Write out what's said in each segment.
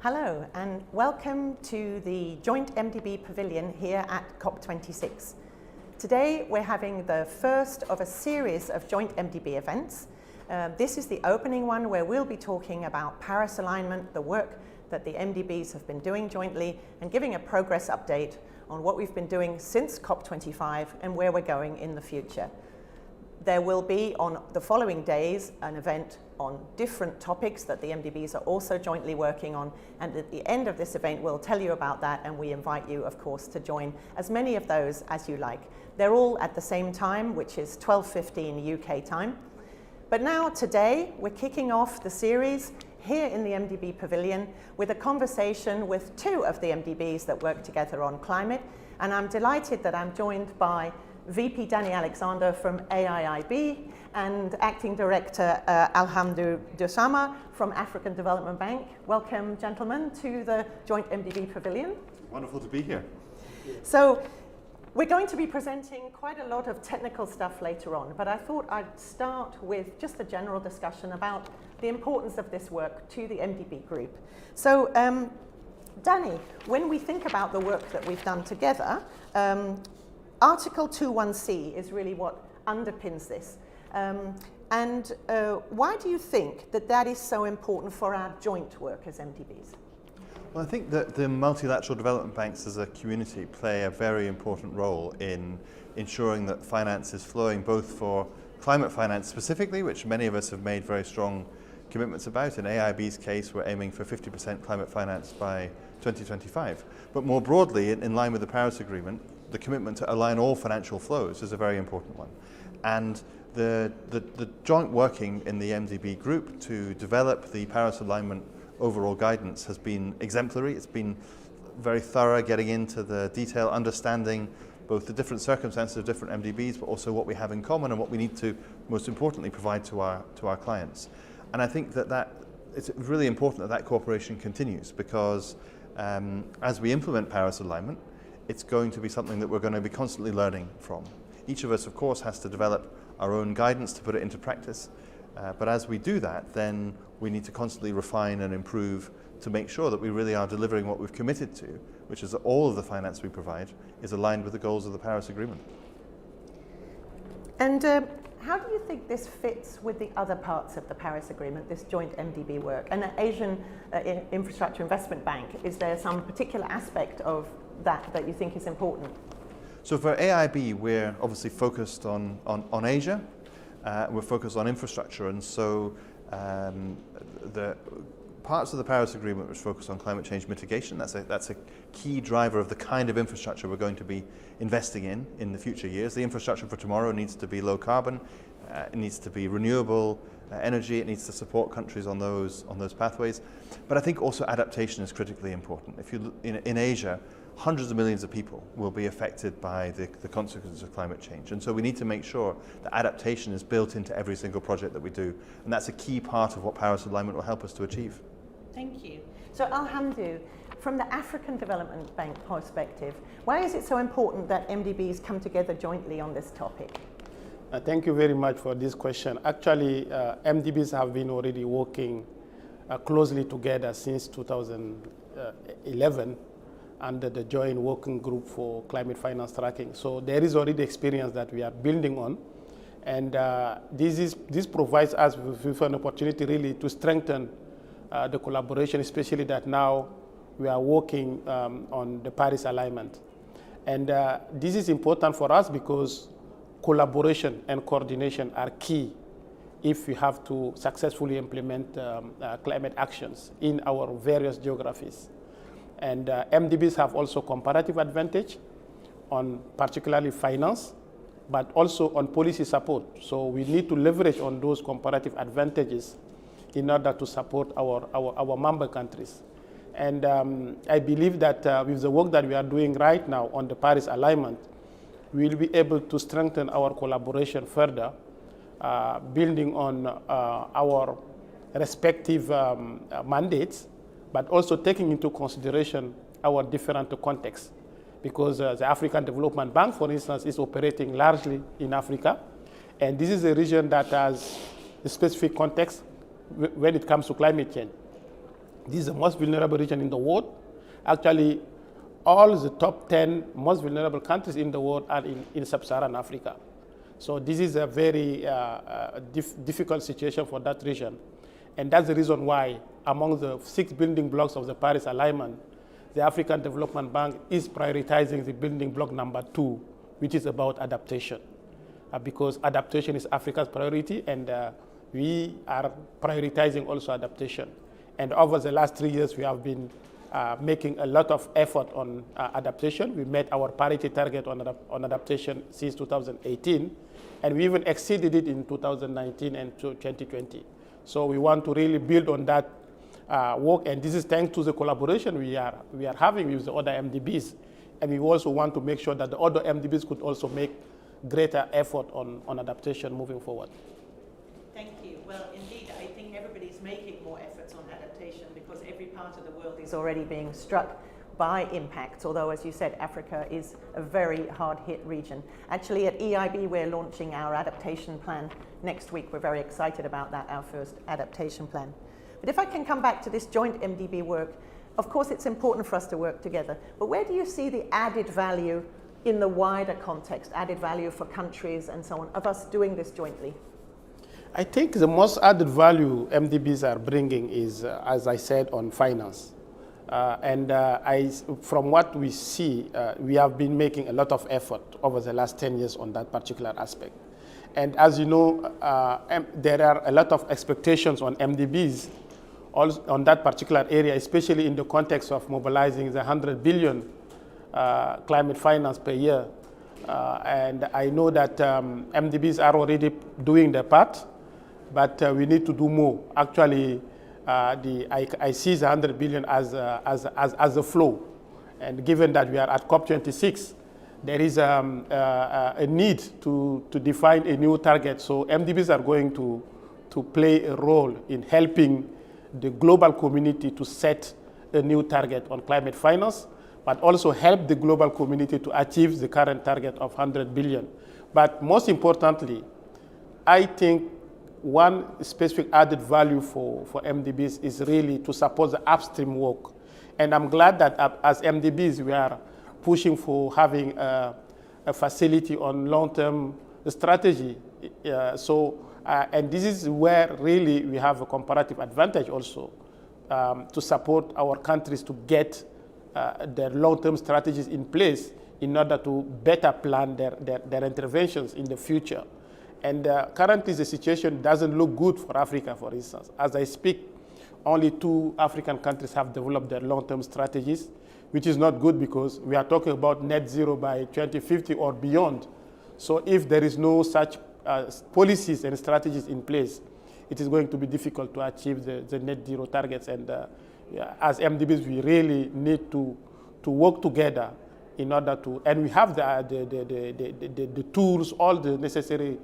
Hello and welcome to the joint MDB pavilion here at COP26. Today we're having the first of a series of joint MDB events. This is the opening one where we'll be talking about Paris alignment, the work that the MDBs have been doing jointly, and giving a progress update on what we've been doing since COP25 and where we're going in the future. There will be on the following days an event on different topics that the MDBs are also jointly working on, and at the end of this event we'll tell you about that, and we invite you of course to join as many of those as you like. They're all at the same time, which is 12:15 UK time. But now today we're kicking off the series here in the MDB pavilion with a conversation with two of the MDBs that work together on climate, and I'm delighted that I'm joined by VP Danny Alexander from EIB and Acting Director Alhamdou Dosama from African Development Bank. Welcome, gentlemen, to the joint MDB pavilion. Wonderful to be here. So we're going to be presenting quite a lot of technical stuff later on, but I thought I'd start with just a general discussion about the importance of this work to the MDB group. So Danny, when we think about the work that we've done together, Article 21C is really what underpins this. Why do you think that that is so important for our joint work as MDBs? Well, I think that the multilateral development banks as a community play a very important role in ensuring that finance is flowing both for climate finance specifically, which many of us have made very strong commitments about. In AIB's case, we're aiming for 50% climate finance by 2025. But more broadly, in line with the Paris Agreement, the commitment to align all financial flows is a very important one. And the joint working in the MDB group to develop the Paris alignment overall guidance has been exemplary. It's been very thorough, getting into the detail, understanding both the different circumstances of different MDBs, but also what we have in common and what we need to, most importantly, provide to our clients. And I think that it's really important that that cooperation continues, because as we implement Paris alignment, it's going to be something that we're going to be constantly learning from. Each of us, of course, has to develop our own guidance to put it into practice. But as we do that, then we need to constantly refine and improve to make sure that we really are delivering what we've committed to, which is that all of the finance we provide is aligned with the goals of the Paris Agreement. And how do you think this fits with the other parts of the Paris Agreement, this joint MDB work? And the Asian Infrastructure Investment Bank, is there some particular aspect of that you think is important? So for AIB, we're obviously focused on Asia. We're focused on infrastructure, and so the parts of the Paris Agreement which focus on climate change mitigation, that's a key driver of the kind of infrastructure we're going to be investing in the future years. The infrastructure for tomorrow needs to be low carbon, it needs to be renewable energy, it needs to support countries on those pathways. But I think also adaptation is critically important. If you in Asia, hundreds of millions of people will be affected by the consequences of climate change. And so we need to make sure that adaptation is built into every single project that we do. And that's a key part of what Paris alignment will help us to achieve. Thank you. So Alhamdou, from the African Development Bank perspective, why is it so important that MDBs come together jointly on this topic? Thank you very much for this question. Actually, MDBs have been already working closely together since 2011 under the Joint Working Group for Climate Finance Tracking. So there is already experience that we are building on. And this provides us with an opportunity really to strengthen the collaboration, especially that now we are working on the Paris alignment. And this is important for us because collaboration and coordination are key if we have to successfully implement climate actions in our various geographies. And MDBs have also comparative advantage on particularly finance, but also on policy support. So we need to leverage on those comparative advantages in order to support our member countries. And I believe that with the work that we are doing right now on the Paris alignment, we will be able to strengthen our collaboration further, building on our respective mandates, but also taking into consideration our different contexts. Because the African Development Bank, for instance, is operating largely in Africa. And this is a region that has a specific context when it comes to climate change. This is the most vulnerable region in the world. Actually, all the top 10 most vulnerable countries in the world are in sub-Saharan Africa. So this is a very difficult situation for that region. And that's the reason why, among the 6 building blocks of the Paris Alignment, the African Development Bank is prioritizing the building block number 2, which is about adaptation. Because adaptation is Africa's priority, and we are prioritizing also adaptation. And over the last 3 years, we have been making a lot of effort on adaptation. We met our parity target on adaptation since 2018, and we even exceeded it in 2019 and 2020. So we want to really build on that work, and this is thanks to the collaboration we are having with the other MDBs. And we also want to make sure that the other MDBs could also make greater effort on adaptation moving forward. Thank you. Well, indeed, I think everybody's making more efforts on adaptation because every part of the world is already being struck by impacts, although, as you said, Africa is a very hard-hit region. Actually, at EIB, we're launching our adaptation plan next week. We're very excited about that, our first adaptation plan. But if I can come back to this joint MDB work, of course, it's important for us to work together, but where do you see the added value in the wider context, added value for countries and so on, of us doing this jointly? I think the most added value MDBs are bringing is, as I said, on finance. From what we see, we have been making a lot of effort over the last 10 years on that particular aspect. And as you know, there are a lot of expectations on MDBs on that particular area, especially in the context of mobilizing the 100 billion climate finance per year. And I know that MDBs are already doing their part, but we need to do more. Actually, I see the 100 billion as a flow. And given that we are at COP26, there is a need to define a new target. So MDBs are going to play a role in helping the global community to set a new target on climate finance, but also help the global community to achieve the current target of 100 billion. But most importantly, I think one specific added value for MDBs is really to support the upstream work. And I'm glad that as MDBs, we are pushing for having a facility on long-term strategy. And this is where really we have a comparative advantage also to support our countries to get their long-term strategies in place in order to better plan their interventions in the future. And currently the situation doesn't look good for Africa, for instance. As I speak, only 2 African countries have developed their long-term strategies, which is not good because we are talking about net zero by 2050 or beyond. So if there is no such policies and strategies in place, it is going to be difficult to achieve the net zero targets. And as MDBs, we really need to work together in order to, and we have the tools, all the necessary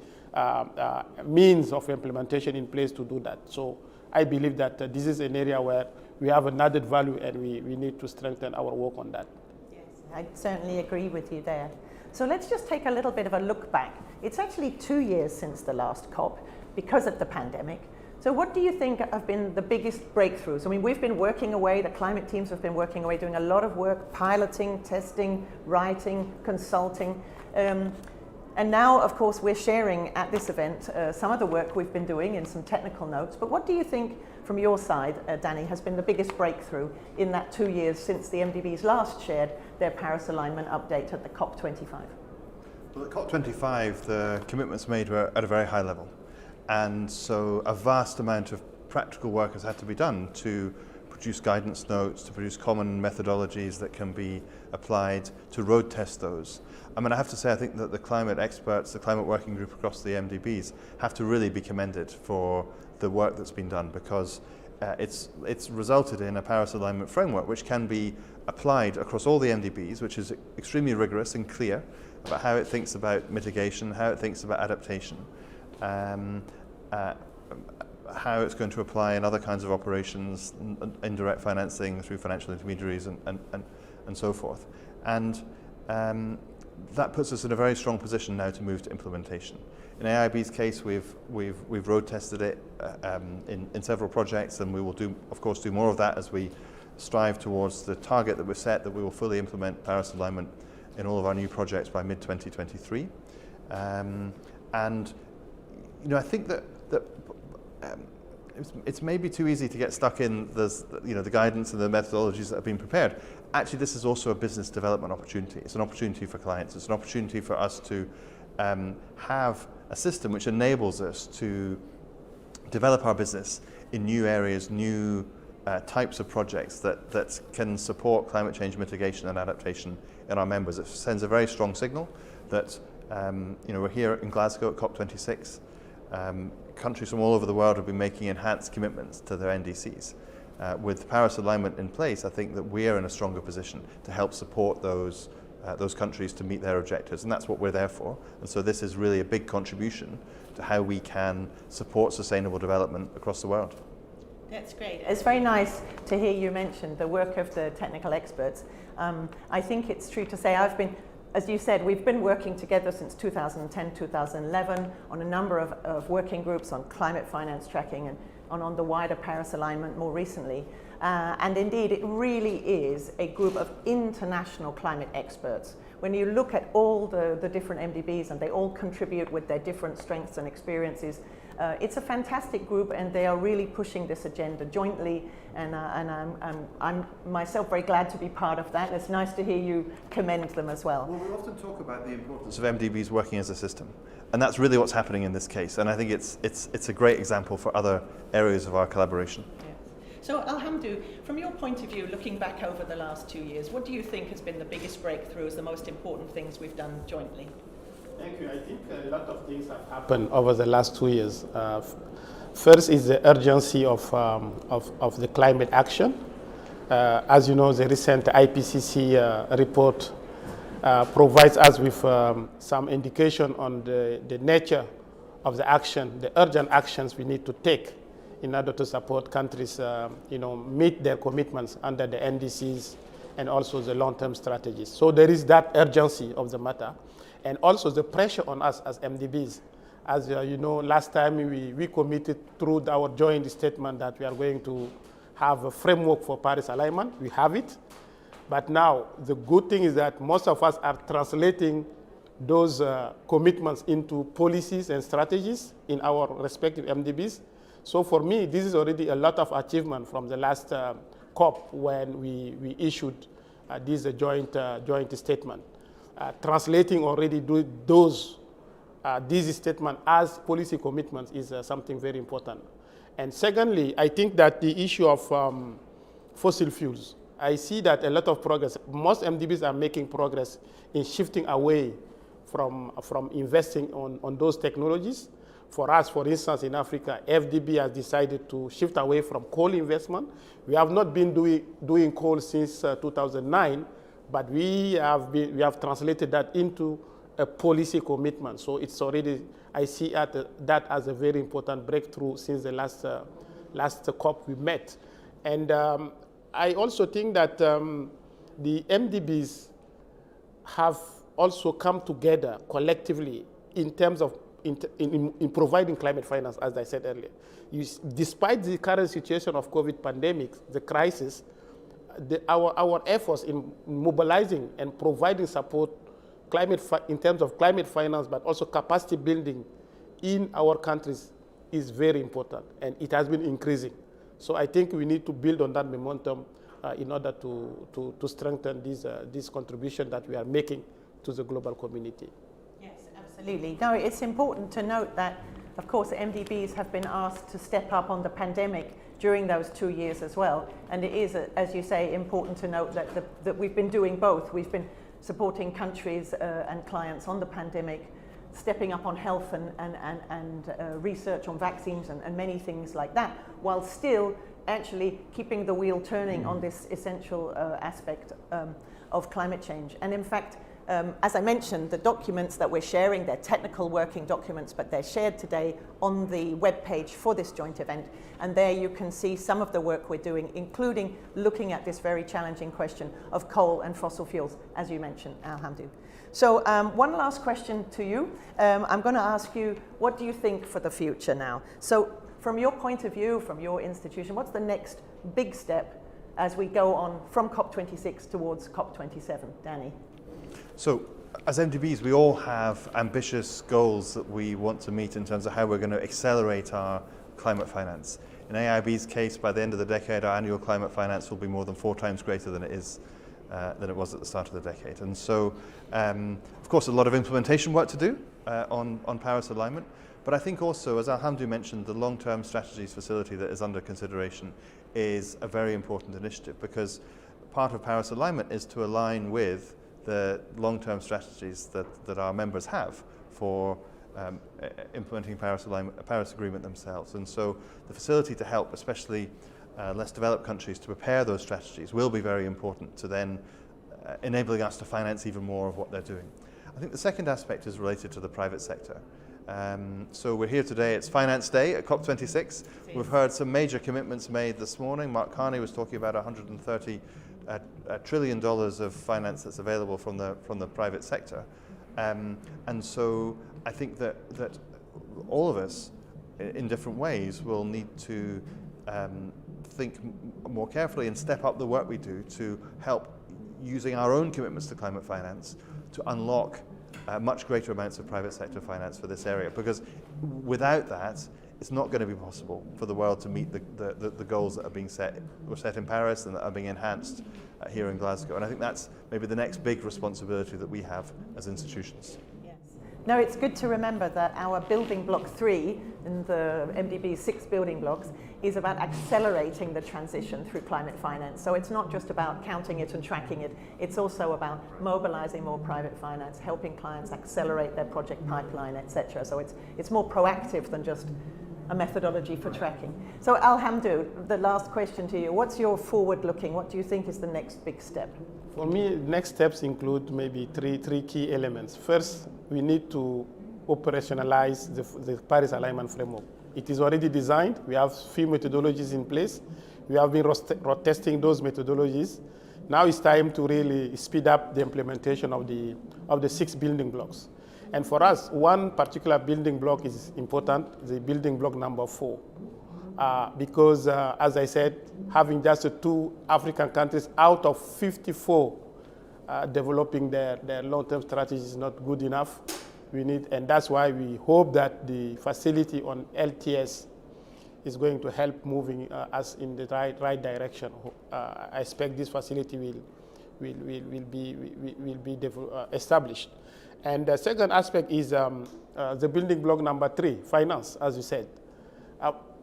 means of implementation in place to do that. So I believe that this is an area where we have an added value, and we need to strengthen our work on that. Yes, I certainly agree with you there. So let's just take a little bit of a look back. It's actually 2 years since the last COP because of the pandemic. So what do you think have been the biggest breakthroughs? I mean, we've been working away, the climate teams have been working away, doing a lot of work, piloting, testing, writing, consulting. And now, of course, we're sharing at this event some of the work we've been doing in some technical notes. But what do you think, from your side, Danny, has been the biggest breakthrough in that 2 years since the MDBs last shared their Paris alignment update at the COP25? Well, at COP25, the commitments made were at a very high level. And so a vast amount of practical work has had to be done to produce guidance notes, to produce common methodologies that can be applied, to road test those. I mean, I have to say, I think that the climate experts, the climate working group across the MDBs have to really be commended for the work that's been done, because it's resulted in a Paris alignment framework which can be applied across all the MDBs, which is extremely rigorous and clear about how it thinks about mitigation, how it thinks about adaptation, how it's going to apply in other kinds of operations, indirect financing through financial intermediaries and so forth. And that puts us in a very strong position now to move to implementation. In EIB's case, we've road tested it in several projects, and we will of course do more of that as we strive towards the target that we've set, that we will fully implement Paris alignment in all of our new projects by mid-2023. And I think that it's maybe too easy to get stuck in the guidance and the methodologies that have been prepared. Actually, this is also a business development opportunity. It's an opportunity for clients. It's an opportunity for us to have a system which enables us to develop our business in new areas, new types of projects that can support climate change mitigation and adaptation in our members. It sends a very strong signal that we're here in Glasgow at COP26. Countries from all over the world have been making enhanced commitments to their NDCs. With Paris alignment in place, I think that we are in a stronger position to help support those countries to meet their objectives, and that's what we're there for. And so this is really a big contribution to how we can support sustainable development across the world. That's great. It's very nice to hear you mention the work of the technical experts. I think it's true to say as you said, we've been working together since 2010, 2011 on a number of working groups on climate finance tracking and on the wider Paris alignment more recently. And indeed, it really is a group of international climate experts. When you look at all the different MDBs, and they all contribute with their different strengths and experiences, it's a fantastic group, and they are really pushing this agenda jointly, and I'm myself very glad to be part of that. It's nice to hear you commend them as well. Well, we often talk about the importance of MDBs working as a system, and that's really what's happening in this case, and I think it's a great example for other areas of our collaboration. Yeah. So Alhamdou, from your point of view, looking back over the last 2 years, what do you think has been the biggest breakthroughs, the most important things we've done jointly? Thank you. I think a lot of things have happened over the last 2 years. First is the urgency of the climate action. As you know, the recent IPCC report provides us with some indication on the nature of the action, the urgent actions we need to take in order to support countries, meet their commitments under the NDCs and also the long-term strategies. So there is that urgency of the matter. And also the pressure on us as MDBs. As you know, last time we committed through our joint statement that we are going to have a framework for Paris alignment. We have it. But now the good thing is that most of us are translating those commitments into policies and strategies in our respective MDBs. So for me, this is already a lot of achievement from the last COP when we issued this joint statement. Translating already these statements as policy commitments is something very important. And secondly, I think that the issue of fossil fuels, I see that a lot of progress, most MDBs are making progress in shifting away from investing on those technologies. For us, for instance, in Africa, FDB has decided to shift away from coal investment. We have not been doing coal since 2009, but we have translated that into a policy commitment. So it's already, I see that as a very important breakthrough since the last COP we met. And I also think that the MDBs have also come together collectively in terms of in providing climate finance, as I said earlier. Despite the current situation of COVID pandemic, the crisis, our efforts in mobilizing and providing support in terms of climate finance, but also capacity building in our countries is very important, and it has been increasing. So I think we need to build on that momentum in order to strengthen this contribution that we are making to the global community. Yes, absolutely. No, it's important to note that, of course, MDBs have been asked to step up on the pandemic during those 2 years as well. And it is, as you say, important to note that we've been doing both. We've been supporting countries and clients on the pandemic, stepping up on health and research on vaccines and many things like that, while still actually keeping the wheel turning on this essential aspect of climate change. And in fact, As I mentioned, the documents that we're sharing, they're technical working documents, but they're shared today on the webpage for this joint event. And there you can see some of the work we're doing, including looking at this very challenging question of coal and fossil fuels, as you mentioned, Alhamdou. So one last question to you. I'm going to ask you, what do you think for the future now? So from your point of view, from your institution, what's the next big step as we go on from COP26 towards COP27? Danny? So, as MDBs, we all have ambitious goals that we want to meet in terms of how we're going to accelerate our climate finance. In EIB's case, by the end of the decade, our annual climate finance will be more than 4 times greater than it was at the start of the decade. And so, of course, a lot of implementation work to do on Paris alignment. But I think also, as Alhamdou mentioned, the long-term strategies facility that is under consideration is a very important initiative, because part of Paris alignment is to align with the long-term strategies that our members have for implementing Paris Agreement themselves. And so the facility to help, especially less developed countries, to prepare those strategies will be very important to then enabling us to finance even more of what they're doing. I think the second aspect is related to the private sector. So we're here today, it's Finance Day at COP26. We've heard some major commitments made this morning. Mark Carney was talking about $130 trillion of finance that's available from the private sector. And so I think that all of us, in different ways, will need to think more carefully and step up the work we do to help using our own commitments to climate finance to unlock much greater amounts of private sector finance for this area, because without that, it's not going to be possible for the world to meet the goals that are being set in Paris and that are being enhanced here in Glasgow. And I think that's maybe the next big responsibility that we have as institutions. Yes. No, it's good to remember that our building block 3 in the MDB's 6 building blocks is about accelerating the transition through climate finance. So it's not just about counting it and tracking it, it's also about mobilizing more private finance, helping clients accelerate their project pipeline, etc. So it's more proactive than just a methodology for tracking. So Alhamdou, the last question to you. What's your forward looking? What do you think is the next big step? For me, next steps include maybe three key elements. First, we need to operationalize the Paris Alignment Framework. It is already designed. We have few methodologies in place. We have been testing those methodologies. Now it's time to really speed up the implementation of the 6 building blocks. And for us, one particular building block is important, the building block number 4. Because, as I said, having just 2 African countries out of 54 developing their long-term strategy is not good enough. And that's why we hope that the facility on LTS is going to help moving us in the right direction. I expect this facility will be established. And the second aspect is the building block number 3, finance, as you said.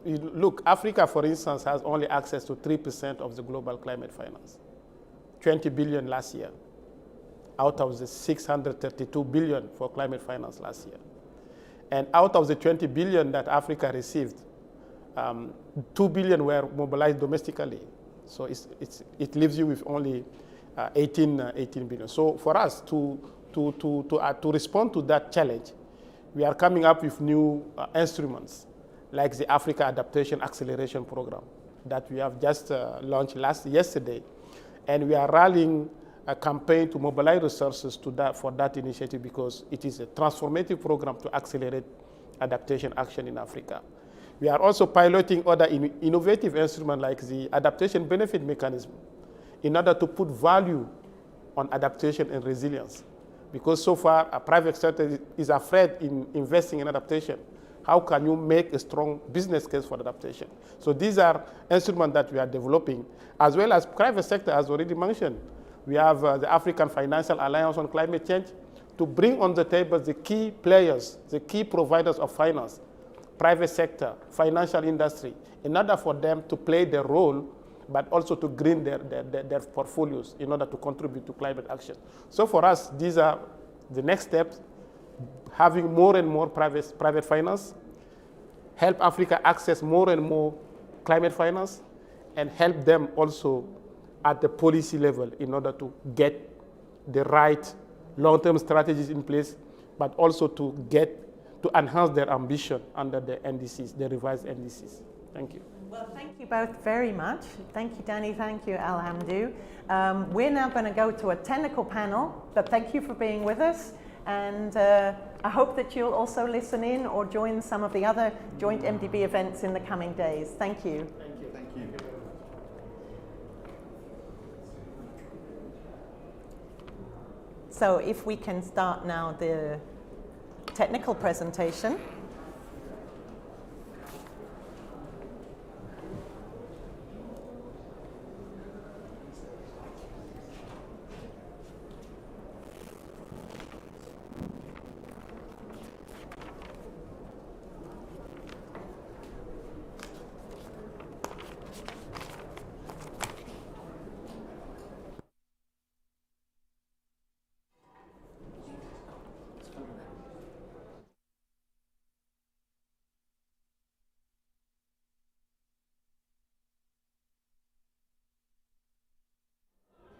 Look, Africa, for instance, has only access to 3% of the global climate finance, 20 billion last year, out of the 632 billion for climate finance last year. And out of the 20 billion that Africa received, 2 billion were mobilized domestically. So it leaves you with only 18 billion. So for us to respond to that challenge, we are coming up with new instruments, like the Africa Adaptation Acceleration Program that we have just launched yesterday. And we are rallying a campaign to mobilize resources for that initiative, because it is a transformative program to accelerate adaptation action in Africa. We are also piloting other innovative instruments like the Adaptation Benefit Mechanism in order to put value on adaptation and resilience. Because so far, a private sector is afraid in investing in adaptation. How can you make a strong business case for adaptation? So these are instruments that we are developing, as well as private sector, as already mentioned. We have the African Financial Alliance on Climate Change to bring on the table the key players, the key providers of finance, private sector, financial industry, in order for them to play their role, but also to green their portfolios in order to contribute to climate action. So for us, these are the next steps: having more and more private finance, help Africa access more and more climate finance, and help them also at the policy level in order to get the right long-term strategies in place, but also to enhance their ambition under the NDCs, the revised NDCs. Thank you. Well, thank you both very much. Thank you, Danny. Thank you, Alhamdu. We're now going to go to a technical panel, but thank you for being with us. And I hope that you'll also listen in or join some of the other joint MDB events in the coming days. Thank you. Thank you. Thank you. So if we can start now the technical presentation.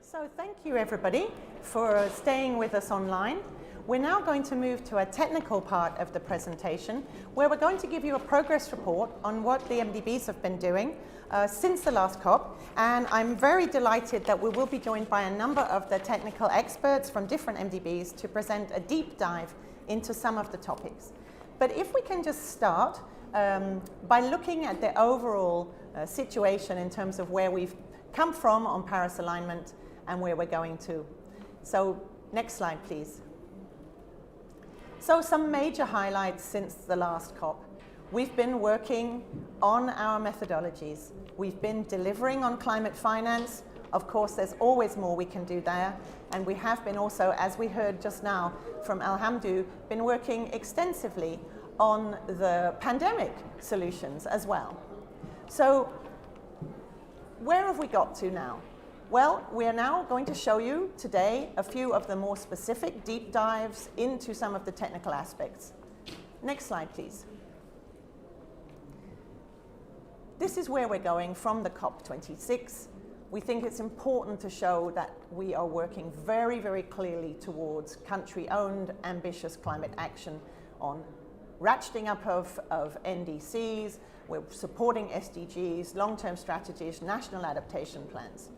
So thank you everybody for staying with us online. We're now going to move to a technical part of the presentation where we're going to give you a progress report on what the MDBs have been doing since the last COP, and I'm very delighted that we will be joined by a number of the technical experts from different MDBs to present a deep dive into some of the topics. But if we can just start by looking at the overall situation in terms of where we've come from on Paris alignment and where we're going to. So next slide, please. So some major highlights since the last COP. We've been working on our methodologies. We've been delivering on climate finance. Of course, there's always more we can do there. And we have been also, as we heard just now from Alhamdu, been working extensively on the pandemic solutions as well. So where have we got to now? Well, we are now going to show you today a few of the more specific deep dives into some of the technical aspects. Next slide, please. This is where we're going from the COP26. We think it's important to show that we are working very, very clearly towards country-owned, ambitious climate action on ratcheting up of NDCs. We're supporting SDGs, long-term strategies, national adaptation plans.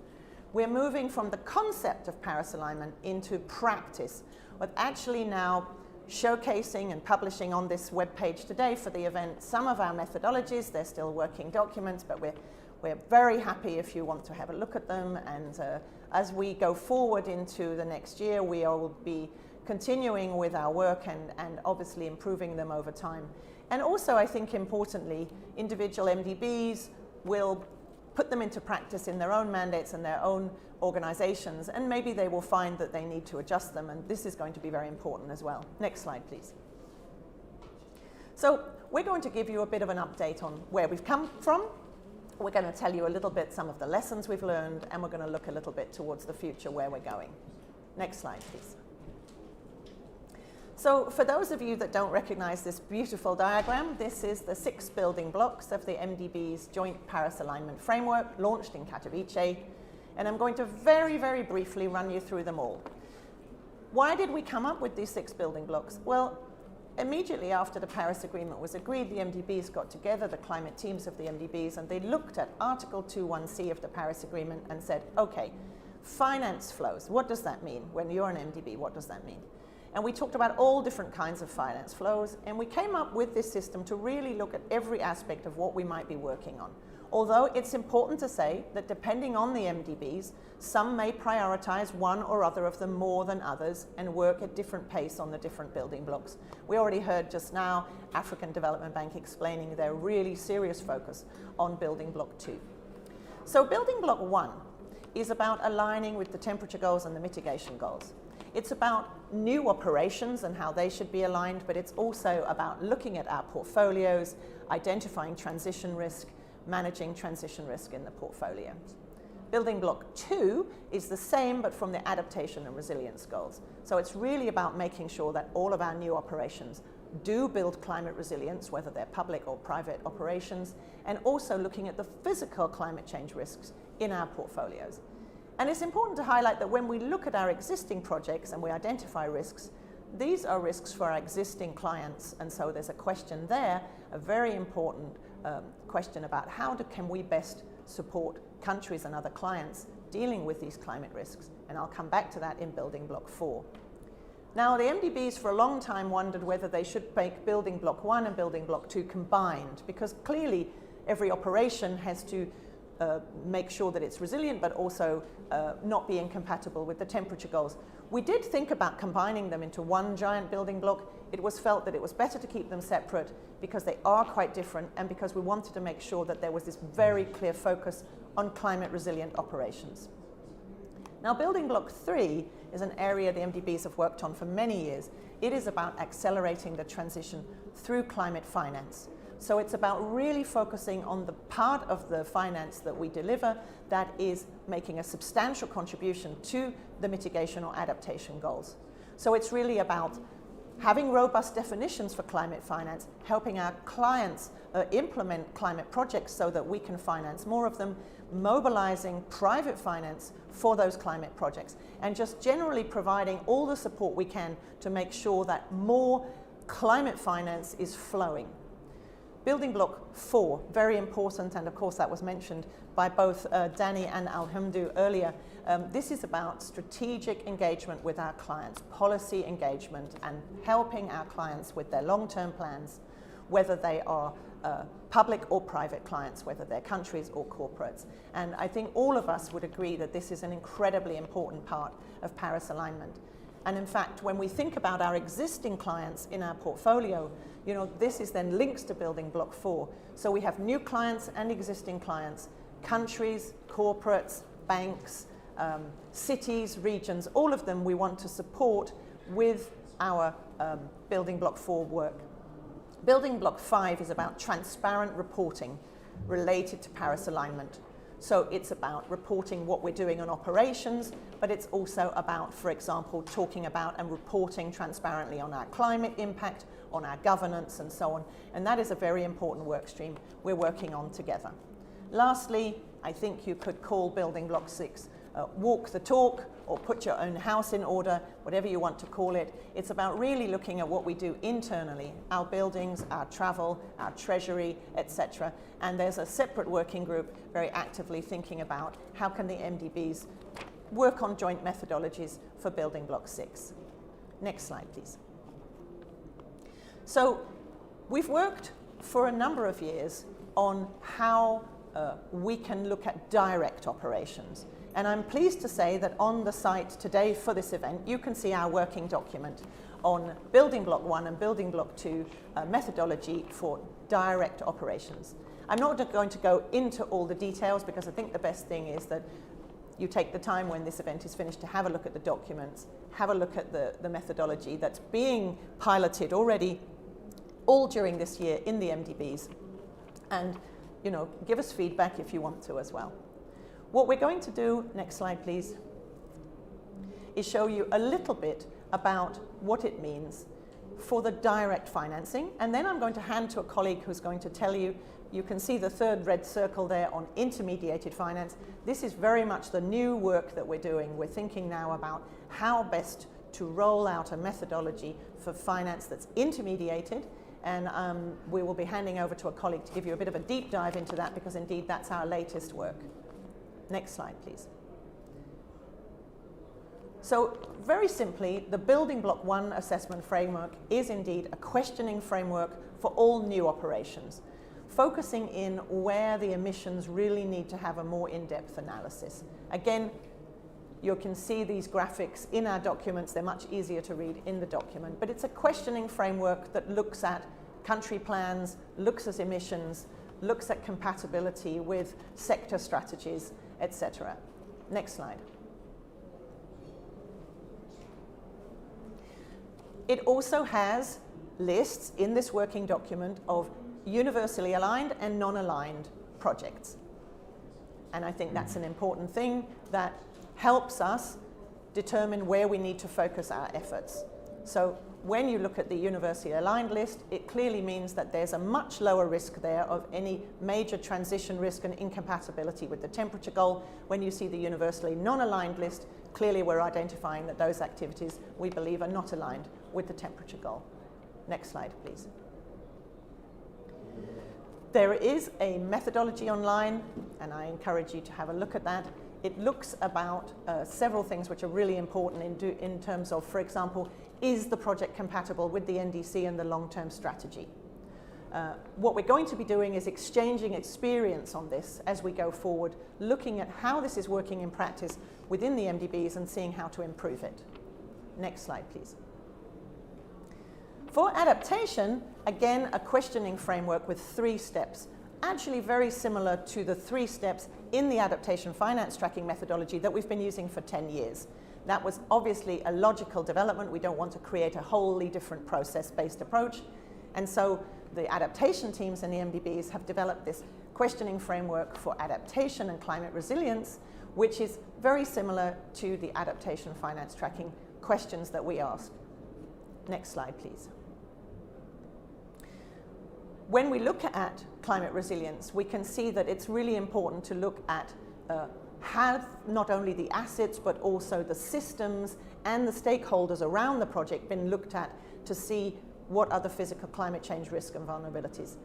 We're moving from the concept of Paris alignment into practice, with actually now showcasing and publishing on this webpage today for the event some of our methodologies. They're still working documents, but we're very happy if you want to have a look at them. And as we go forward into the next year, we will be continuing with our work and obviously improving them over time. And also, I think importantly, individual MDBs will put them into practice in their own mandates and their own organizations, and maybe they will find that they need to adjust them, and this is going to be very important as well. Next slide, please. So we're going to give you a bit of an update on where we've come from. We're going to tell you a little bit some of the lessons we've learned, and we're going to look a little bit towards the future where we're going. Next slide, please. So for those of you that don't recognize this beautiful diagram, this is the 6 building blocks of the MDB's Joint Paris Alignment Framework launched in Katowice. And I'm going to very, very briefly run you through them all. Why did we come up with these 6 building blocks? Well, immediately after the Paris Agreement was agreed, the MDBs got together, the climate teams of the MDBs, and they looked at Article 2.1c of the Paris Agreement and said, okay, finance flows, what does that mean? When you're an MDB, what does that mean? And we talked about all different kinds of finance flows, and we came up with this system to really look at every aspect of what we might be working on. Although it's important to say that depending on the MDBs, some may prioritize one or other of them more than others and work at different pace on the different building blocks. We already heard just now African Development Bank explaining their really serious focus on building block 2. So building block 1 is about aligning with the temperature goals and the mitigation goals. It's about new operations and how they should be aligned, but it's also about looking at our portfolios, identifying transition risk, managing transition risk in the portfolio. Building block 2 is the same, but from the adaptation and resilience goals. So it's really about making sure that all of our new operations do build climate resilience, whether they're public or private operations, and also looking at the physical climate change risks in our portfolios. And it's important to highlight that when we look at our existing projects and we identify risks, these are risks for our existing clients, and so there's a question there, a very important question about can we best support countries and other clients dealing with these climate risks, and I'll come back to that in building block 4. Now, the MDBs for a long time wondered whether they should make building block 1 and building block 2 combined, because clearly every operation has to make sure that it's resilient, but also not be incompatible with the temperature goals. We did think about combining them into one giant building block. It was felt that it was better to keep them separate because they are quite different, and because we wanted to make sure that there was this very clear focus on climate resilient operations. Now, building block 3 is an area the MDBs have worked on for many years. It is about accelerating the transition through climate finance. So it's about really focusing on the part of the finance that we deliver that is making a substantial contribution to the mitigation or adaptation goals. So it's really about having robust definitions for climate finance, helping our clients implement climate projects so that we can finance more of them, mobilizing private finance for those climate projects, and just generally providing all the support we can to make sure that more climate finance is flowing. Building block 4, very important, and of course that was mentioned by both Danny and Alhamdu earlier. This is about strategic engagement with our clients, policy engagement, and helping our clients with their long-term plans, whether they are public or private clients, whether they're countries or corporates. And I think all of us would agree that this is an incredibly important part of Paris alignment. And in fact, when we think about our existing clients in our portfolio, this is then links to building block 4. So we have new clients and existing clients, countries, corporates, banks, cities, regions, all of them we want to support with our building block 4 work. Building block 5 is about transparent reporting related to Paris alignment. So it's about reporting what we're doing on operations, but it's also about, for example, talking about and reporting transparently on our climate impact, on our governance, and so on. And that is a very important work stream we're working on together. Lastly, I think you could call building block 6 walk the talk, or put your own house in order, whatever you want to call it. It's about really looking at what we do internally, our buildings, our travel, our treasury, etc. And there's a separate working group very actively thinking about how can the MDBs work on joint methodologies for building block 6. Next slide, please. So we've worked for a number of years on how we can look at direct operations. And I'm pleased to say that on the site today for this event, you can see our working document on building block 1 and building block 2 methodology for direct operations. I'm not going to go into all the details because I think the best thing is that you take the time when this event is finished to have a look at the documents, have a look at the methodology that's being piloted already all during this year in the MDBs, and give us feedback if you want to as well. What we're going to do, next slide please, is show you a little bit about what it means for the direct financing, and then I'm going to hand to a colleague who's going to tell you, you can see the third red circle there on intermediated finance. This is very much the new work that we're doing. We're thinking now about how best to roll out a methodology for finance that's intermediated, and we will be handing over to a colleague to give you a bit of a deep dive into that, because indeed that's our latest work. Next slide, please. So very simply, the building block 1 assessment framework is indeed a questioning framework for all new operations, focusing in where the emissions really need to have a more in-depth analysis. Again, you can see these graphics in our documents. They're much easier to read in the document, but it's a questioning framework that looks at country plans, looks at emissions, looks at compatibility with sector strategies, etc. Next slide. It also has lists in this working document of universally aligned and non-aligned projects. And I think that's an important thing that helps us determine where we need to focus our efforts. So when you look at the universally aligned list, it clearly means that there's a much lower risk there of any major transition risk and incompatibility with the temperature goal. When you see the universally non-aligned list, clearly we're identifying that those activities we believe are not aligned with the temperature goal. Next slide, please. There is a methodology online, and I encourage you to have a look at that. It looks about several things which are really important in terms of, for example, is the project compatible with the NDC and the long-term strategy? What we're going to be doing is exchanging experience on this as we go forward, looking at how this is working in practice within the MDBs and seeing how to improve it. Next slide, please. For adaptation, again, a questioning framework with 3 steps, actually very similar to the 3 steps in the adaptation finance tracking methodology that we've been using for 10 years. That was obviously a logical development. We don't want to create a wholly different process-based approach. And so the adaptation teams and the MDBs have developed this questioning framework for adaptation and climate resilience, which is very similar to the adaptation finance tracking questions that we ask. Next slide, please. When we look at climate resilience, we can see that it's really important to look at have not only the assets but also the systems and the stakeholders around the project been looked at to see what are the physical climate change risks and vulnerabilities.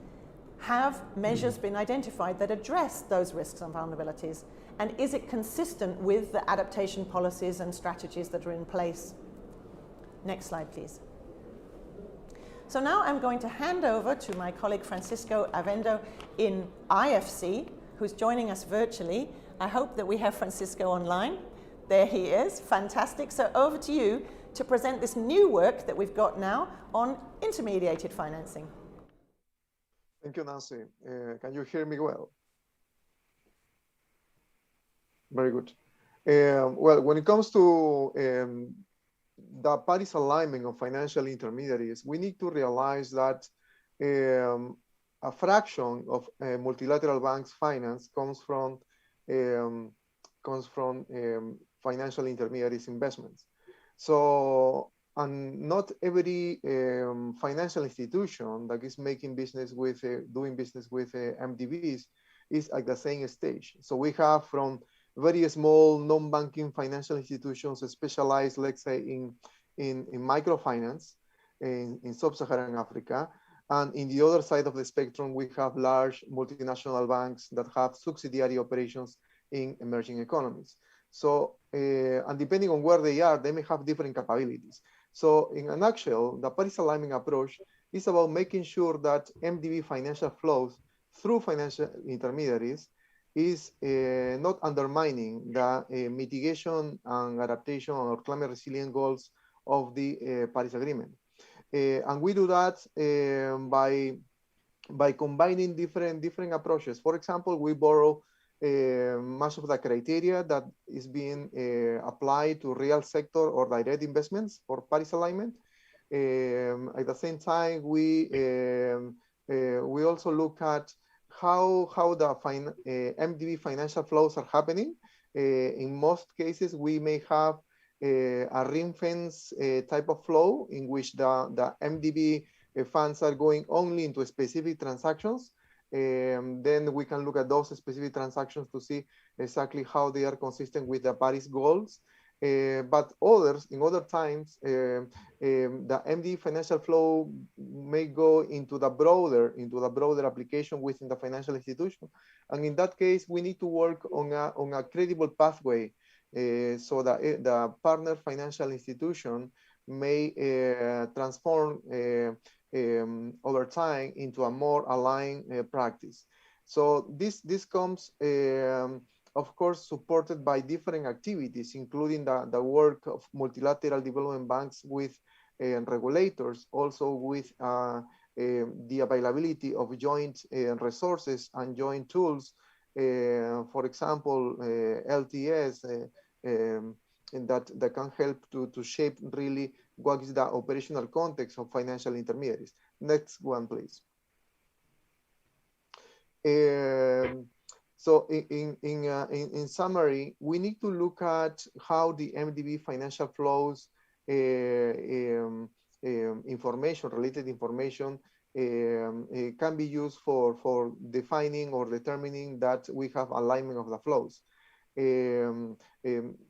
Have measures been identified that address those risks and vulnerabilities? And is it consistent with the adaptation policies and strategies that are in place? Next slide, please. So now I'm going to hand over to my colleague Francisco Avendo in IFC, who's joining us virtually. I hope that we have Francisco online. There he is, fantastic. So over to you to present this new work that we've got now on intermediated financing. Thank you, Nancy. Can you hear me well? Very good. Well, when it comes to the Paris alignment of financial intermediaries, we need to realize that a fraction of multilateral banks' finance comes from financial intermediaries' investments. So, and not every financial institution that is making business with, doing business with MDBs is at the same stage. So we have from very small non-banking financial institutions specialized, let's say, in microfinance in sub-Saharan Africa. And in the other side of the spectrum, we have large multinational banks that have subsidiary operations in emerging economies. So, and depending on where they are, they may have different capabilities. So in a nutshell, the Paris alignment approach is about making sure that MDB financial flows through financial intermediaries is not undermining the mitigation and adaptation or climate resilient goals of the Paris Agreement. And we do that by combining different approaches. For example, we borrow much of the criteria that is being applied to real sector or direct investments for Paris alignment. At the same time, we also look at how the MDB financial flows are happening. In most cases, we may have a ring fence type of flow in which the MDB funds are going only into specific transactions. Then we can look at those specific transactions to see exactly how they are consistent with the Paris goals. But others, in other times, the MD financial flow may go into the broader application within the financial institution, and in that case, we need to work on a credible pathway, so that the partner financial institution may transform over time into a more aligned practice. So this comes. Of course, supported by different activities, including the work of multilateral development banks with regulators, also with the availability of joint resources and joint tools, for example, LTS, and that can help to shape really what is the operational context of financial intermediaries. Next one, please. So in summary, we need to look at how the MDB financial flows information, related information, can be used for defining or determining that we have alignment of the flows.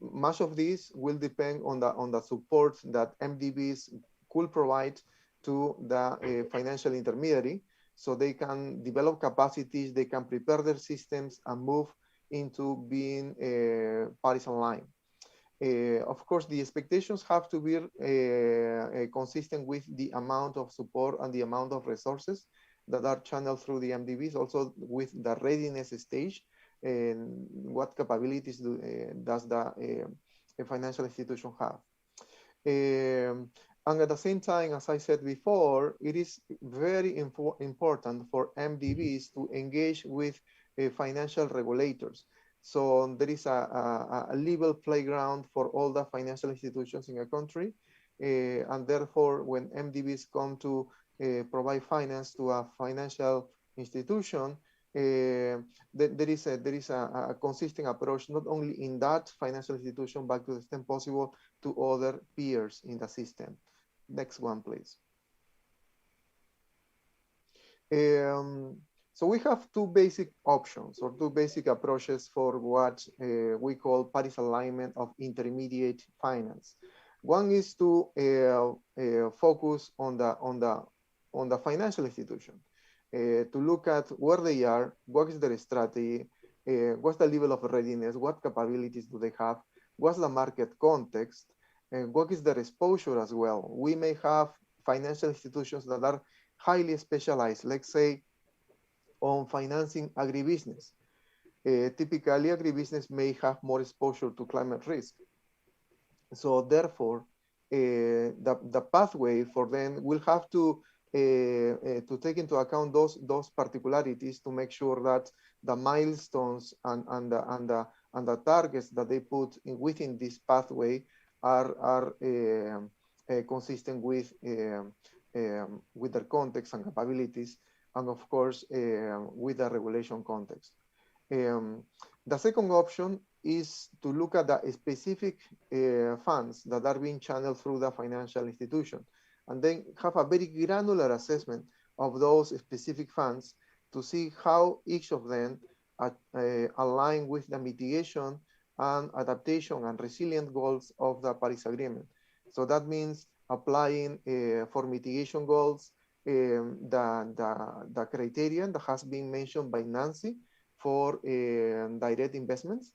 Much of this will depend on the support that MDBs could provide to the financial intermediary, so they can develop capacities, they can prepare their systems and move into being Paris aligned. Of course, the expectations have to be consistent with the amount of support and the amount of resources that are channeled through the MDBs, also with the readiness stage and what capabilities does the financial institution have. And at the same time, as I said before, it is very important for MDBs to engage with financial regulators. So there is a level playground for all the financial institutions in a country. And therefore, when MDBs come to provide finance to a financial institution, there is a consistent approach, not only in that financial institution, but to the extent possible to other peers in the system. Next one, please. So we have two basic options or two basic approaches for what we call Paris alignment of intermediate finance. One is to focus on the financial institution, to look at where they are, what is their strategy, what's the level of readiness, what capabilities do they have, what's the market context, and what is their exposure as well. We may have financial institutions that are highly specialized, let's say, on financing agribusiness. Typically, agribusiness may have more exposure to climate risk. So therefore, the pathway for them will have to take into account those particularities to make sure that the milestones and the targets that they put within this pathway are consistent with their context and capabilities, and of course with the regulation context. The second option is to look at the specific funds that are being channeled through the financial institution, and then have a very granular assessment of those specific funds to see how each of them align with the mitigation and adaptation and resilient goals of the Paris Agreement. So that means applying for mitigation goals the criterion that has been mentioned by Nancy for direct investments.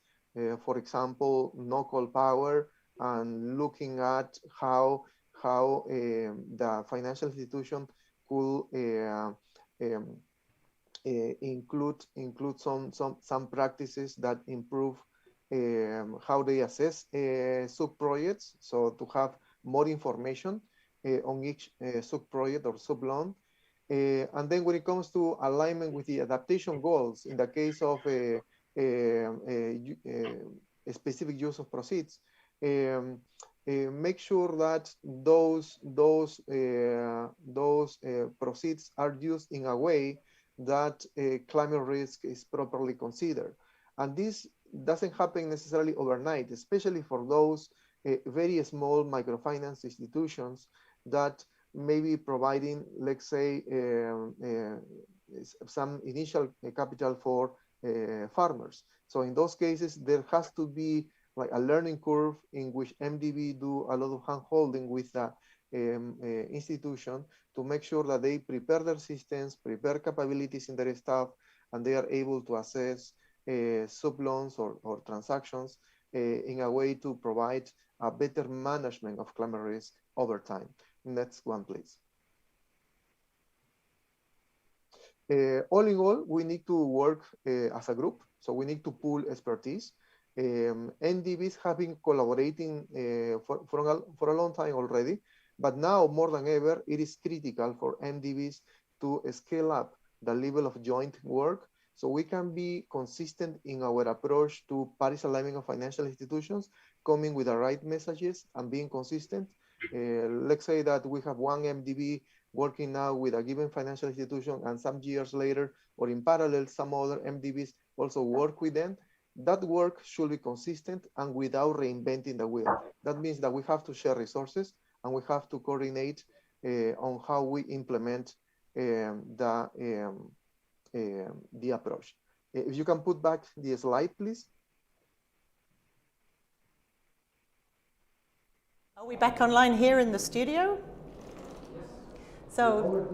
For example, no coal power, and looking at how the financial institution could include some practices that improve how they assess sub-projects, so to have more information on each sub-project or sub-loan. And then when it comes to alignment with the adaptation goals, in the case of a specific use of proceeds, make sure that those proceeds are used in a way that climate risk is properly considered. And this doesn't happen necessarily overnight, especially for those very small microfinance institutions that may be providing, let's say, some initial capital for farmers. So in those cases, there has to be like a learning curve in which MDB do a lot of hand-holding with the institution to make sure that they prepare their systems, prepare capabilities in their staff, and they are able to assess sub-loans or transactions in a way to provide a better management of climate risk over time. Next one, please. All in all, we need to work as a group. So we need to pool expertise. NDBs have been collaborating for a long time already, but now more than ever, it is critical for NDBs to scale up the level of joint work so we can be consistent in our approach to Paris alignment of financial institutions, coming with the right messages and being consistent. Let's say that we have one MDB working now with a given financial institution, and some years later, or in parallel, some other MDBs also work with them. That work should be consistent and without reinventing the wheel. That means that we have to share resources and we have to coordinate on how we implement the approach. If you can put back the slide, please. Are we back online here in the studio? Yes. So,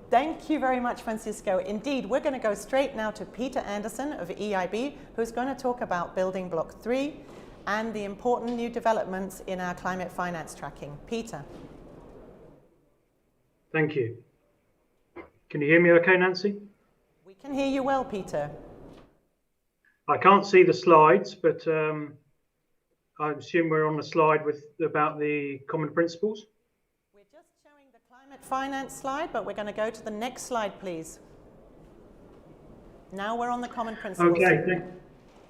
thank you very much, Francisco. Indeed, we're going to go straight now to Peter Anderson of EIB, who's going to talk about building block 3 and the important new developments in our climate finance tracking. Peter. Thank you. Can you hear me okay, Nancy? We can hear you well, Peter. I can't see the slides, but I assume we're on the slide about the common principles. We're just showing the climate finance slide, but we're going to go to the next slide, please. Now we're on the common principles. Okay,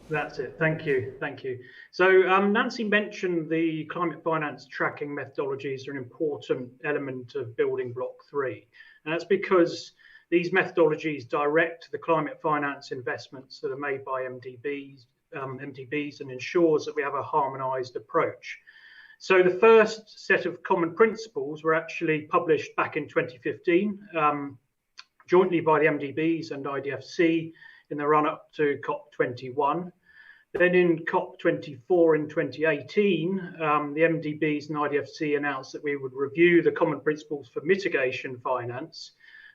that's it. Thank you. Thank you. So Nancy mentioned the climate finance tracking methodologies are an important element of building block 3. And that's because these methodologies direct the climate finance investments that are made by MDBs and ensures that we have a harmonized approach. So the first set of common principles were actually published back in 2015, jointly by the MDBs and IDFC in the run-up to COP21. Then in COP24 in 2018, the MDBs and IDFC announced that we would review the common principles for mitigation finance.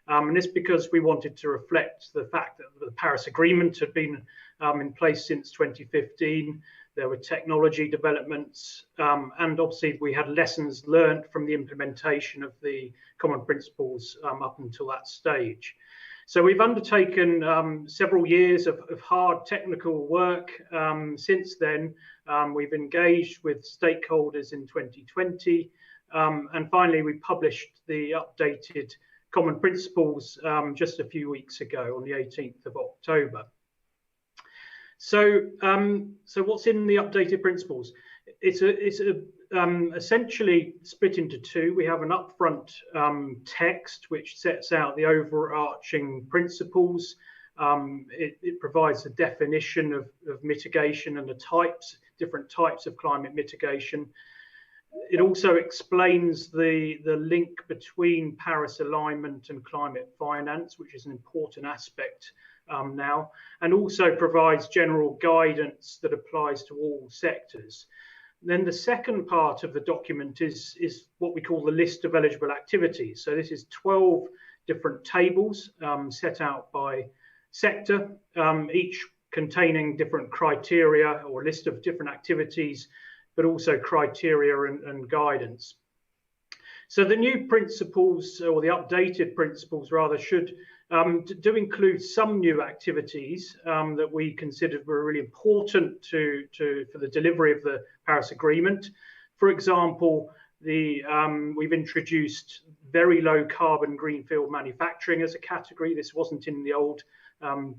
And this because we wanted to reflect the fact that the Paris Agreement had been in place since 2015. There were technology developments, and obviously we had lessons learned from the implementation of the common principles up until that stage. So we've undertaken several years of hard technical work since then. We've engaged with stakeholders in 2020, and finally we published the updated common principles just a few weeks ago on the 18th of October. So, what's in the updated principles? It's essentially split into two. We have an upfront text which sets out the overarching principles. It provides a definition of mitigation and the different types of climate mitigation. It also explains the link between Paris alignment and climate finance, which is an important aspect now, and also provides general guidance that applies to all sectors. Then the second part of the document is what we call the list of eligible activities. So this is 12 different tables set out by sector, each containing different criteria or a list of different activities, but also criteria and guidance. So the new principles, or the updated principles rather, should do include some new activities that we considered were really important for the delivery of the Paris Agreement. For example, we've introduced very low carbon greenfield manufacturing as a category. This wasn't in the old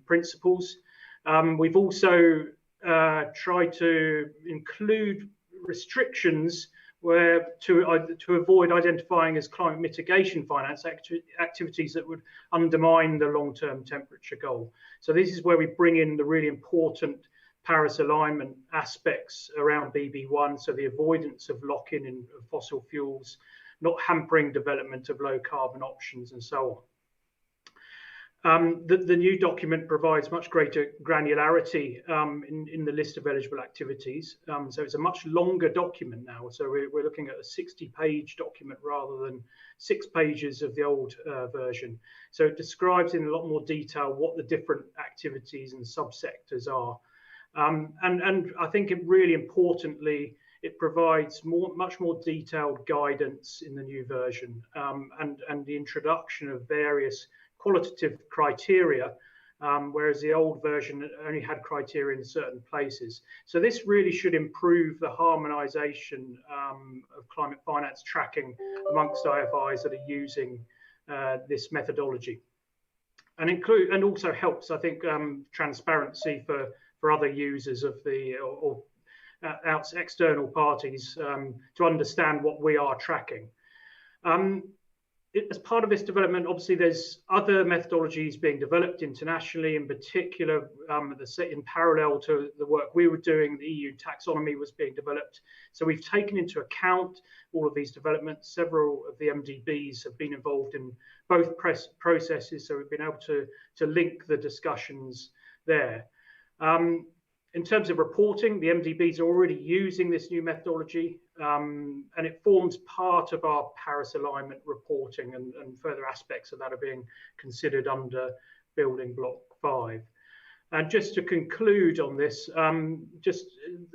principles. We've also tried to include restrictions where to avoid identifying as climate mitigation finance activities that would undermine the long-term temperature goal. So this is where we bring in the really important Paris alignment aspects around BB1, so the avoidance of lock-in in fossil fuels, not hampering development of low carbon options and so on. The new document provides much greater granularity in the list of eligible activities. So it's a much longer document now. So we're looking at a 60-page document rather than 6 pages of the old version. So it describes in a lot more detail what the different activities and subsectors are. And I think really importantly, it provides much more detailed guidance in the new version and the introduction of various qualitative criteria, whereas the old version only had criteria in certain places. So this really should improve the harmonization of climate finance tracking amongst IFIs that are using this methodology, and also helps, I think, transparency for other users of or external parties to understand what we are tracking. as part of this development, obviously there's other methodologies being developed internationally, in particular in parallel to the work we were doing, the EU taxonomy was being developed. So we've taken into account all of these developments. Several of the MDBs have been involved in both processes, so we've been able to link the discussions there. In terms of reporting, the MDBs are already using this new methodology, and it forms part of our Paris alignment reporting, and further aspects of that are being considered under Building Block 5. And just to conclude on this, just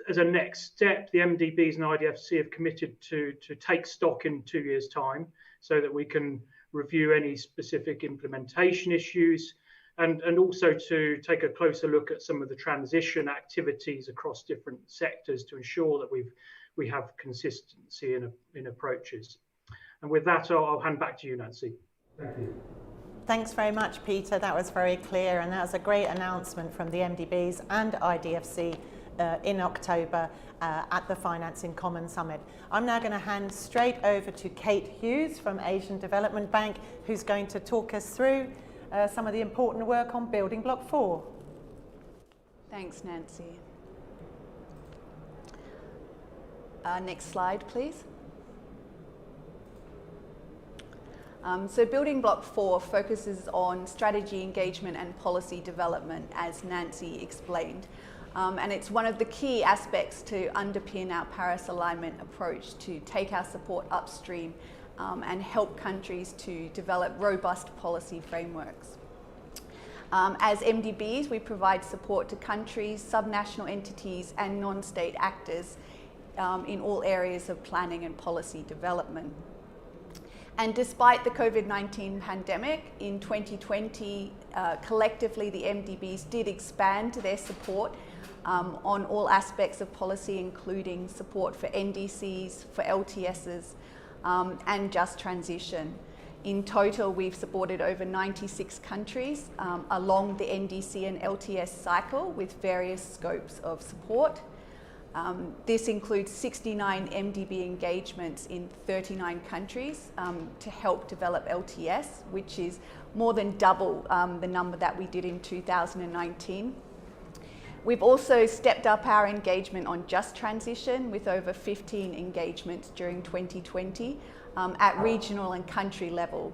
as a next step, the MDBs and IDFC have committed to take stock in 2 years' time so that we can review any specific implementation issues, and also to take a closer look at some of the transition activities across different sectors to ensure that we have consistency in approaches. And with that, I'll hand back to you, Nancy. Thank you. Thanks very much, Peter. That was very clear, and that was a great announcement from the MDBs and IDFC in October at the Finance in Common Summit. I'm now going to hand straight over to Kate Hughes from Asian Development Bank, who's going to talk us through some of the important work on Building Block 4. Thanks, Nancy. Next slide, please. So Building Block 4 focuses on strategy, engagement and policy development, as Nancy explained. And it's one of the key aspects to underpin our Paris alignment approach to take our support upstream and help countries to develop robust policy frameworks. As MDBs, we provide support to countries, subnational entities and non-state actors in all areas of planning and policy development. And despite the COVID-19 pandemic, in 2020, collectively the MDBs did expand their support on all aspects of policy, including support for NDCs, for LTSs, and just transition. In total, we've supported over 96 countries along the NDC and LTS cycle with various scopes of support. This includes 69 MDB engagements in 39 countries to help develop LTS, which is more than double the number that we did in 2019. We've also stepped up our engagement on just transition with over 15 engagements during 2020 at regional and country level,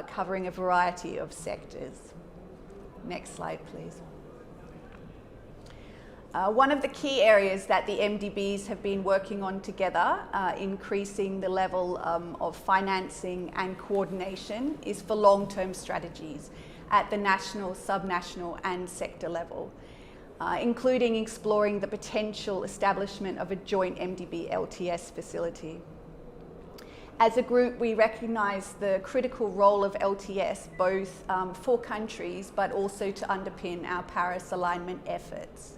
covering a variety of sectors. Next slide, please. One of the key areas that the MDBs have been working on together, increasing the level of financing and coordination, is for long-term strategies at the national, subnational and sector level, including exploring the potential establishment of a joint MDB LTS facility. As a group, we recognise the critical role of LTS both for countries but also to underpin our Paris alignment efforts.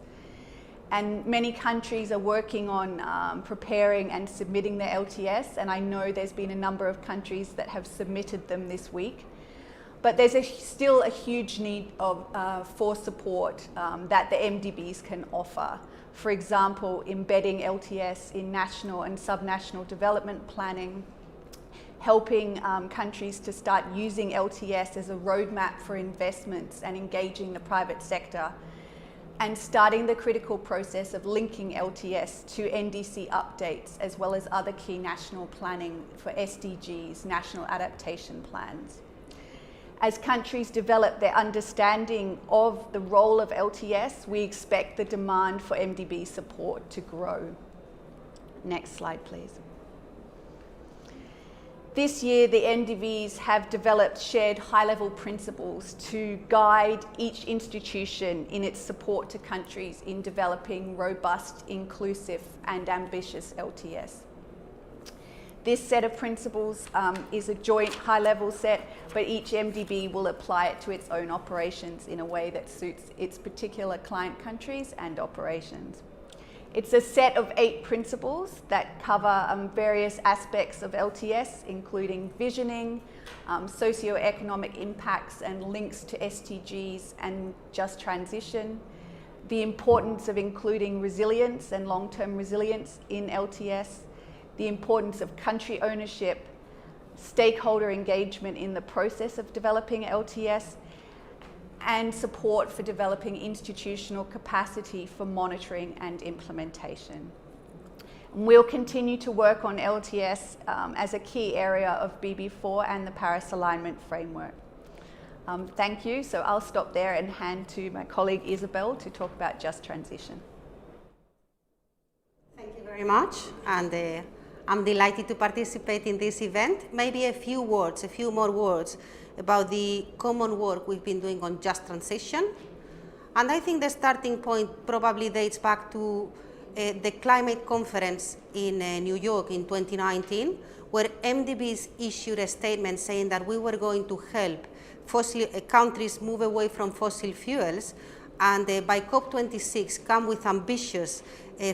And many countries are working on preparing and submitting their LTS, and I know there's been a number of countries that have submitted them this week. But there's still a huge need for support that the MDBs can offer. For example, embedding LTS in national and subnational development planning, helping countries to start using LTS as a roadmap for investments and engaging the private sector, and starting the critical process of linking LTS to NDC updates, as well as other key national planning for SDGs, national adaptation plans. As countries develop their understanding of the role of LTS, we expect the demand for MDB support to grow. Next slide, please. This year, the MDBs have developed shared high-level principles to guide each institution in its support to countries in developing robust, inclusive and ambitious LTS. This set of principles is a joint high-level set, but each MDB will apply it to its own operations in a way that suits its particular client countries and operations. It's a set of 8 principles that cover various aspects of LTS, including visioning, socio-economic impacts and links to SDGs and just transition, the importance of including resilience and long-term resilience in LTS, the importance of country ownership, stakeholder engagement in the process of developing LTS, and support for developing institutional capacity for monitoring and implementation. We'll continue to work on LTS as a key area of BB4 and the Paris Alignment Framework. Thank you. So I'll stop there and hand to my colleague Isabel to talk about just transition. Thank you very much. And I'm delighted to participate in this event. Maybe a few more words about the common work we've been doing on just transition. And I think the starting point probably dates back to the climate conference in New York in 2019, where MDBs issued a statement saying that we were going to help countries move away from fossil fuels, and by COP26 come with ambitious